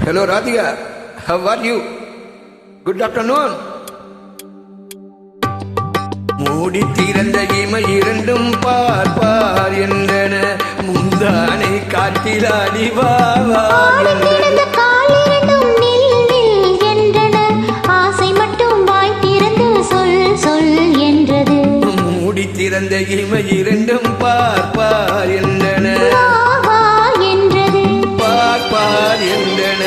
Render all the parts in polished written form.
Hello Radhika, how are you? Good afternoon. மூடி திறந்த இமை இரண்டும் பார்ப்பார் என்றன முந்தானை காட்டில் அடிவாவா மூடி திறந்த இமை இரண்டும் பார்ப்பார் என்றன பார்ப்பார் என்றன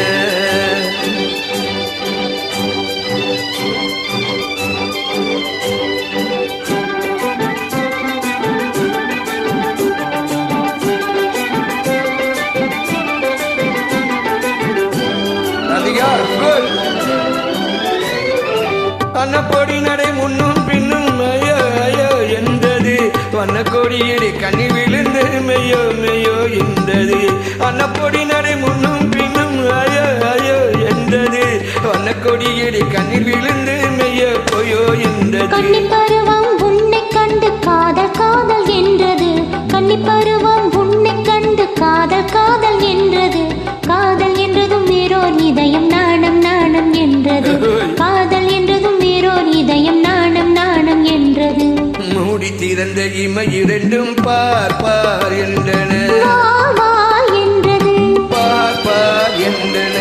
அன்னப்பொடி நடை முன்னும் பின்னும் ஐயோ ஐயோ என்றது வண்ணக்கொடியடி கண்ணி விழுந்து மெய்யோ மெய்யோ என்றது அன்னப்பொடி நடை முன்னும் பின்னும் ஐயோ ஐயோ என்றது வண்ணக்கொடியடி கண்ணி விழுந்து மெய்யோ பொய்யோ என்றது கன்னிப்பருவம் உன்னை கண்டு காதல் காதல் என்றது கன்னிப்பருவம் உன்னை கண்டு காதல் காதல் என்றது காதல் என்றதும் வேறோர் இதயம் நாணம் நாணம் என்றது காதல் என்றதும் வேறோர் இதயம் நாணம் நாணம் என்றது மூடி திறந்த இமை இரண்டும் பார்ப்பார் என்றன என்றது பார்ப்பார் என்றன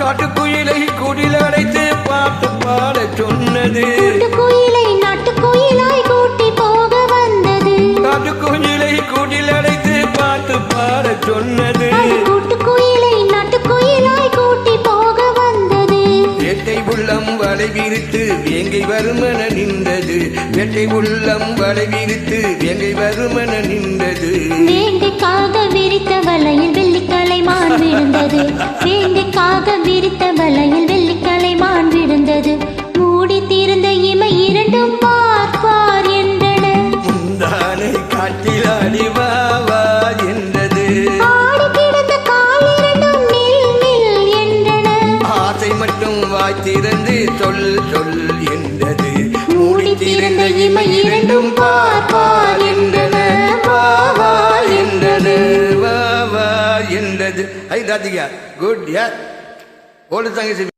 காட்டுக்குயிலை குடில் அடைத்து பார்த்து பாட சொன்னது குயிலை நாட்டுக்குயிலாய் கூட்டி போக வந்தது காட்டுக்குயிலை குடில் அடைத்து பார்த்து பாட சொன்னது கூட்டுக்குயிலை நாட்டுக்குயிலாய் கூட்டி போக வந்தது வேட்டை உள்ளம் வலை விரித்து வேங்கை வருமன நின்றது வேட்டை உள்ளம் வலை விரித்து வேங்கை வருமன நின்றது வேங்கைக்காக விரித்த வலையில் வெள்ளிக்கலை மான் விழுந்தது வேங்கைக்காக விரித்த வலையில் வெள்ளிக்கலை மான் விழுந்தது மூடி தீர்ந்த இமை இரண்டும் பார்ப்பார் என்றன முந்தானை காட்டில் அடிவாவா என்றது ஆடி கிடந்த கால் இரண்டும் நில் நில் என்றன ஆசை மட்டும் வாய் திறந்து சொல் சொல் என்றது மூடி திறந்த இமை இரண்டும் பார்ப்பார் என்றன வாவா என்றது வாவா என்றது ஐ ராதிகா குட் யா ஓல்டு சாங்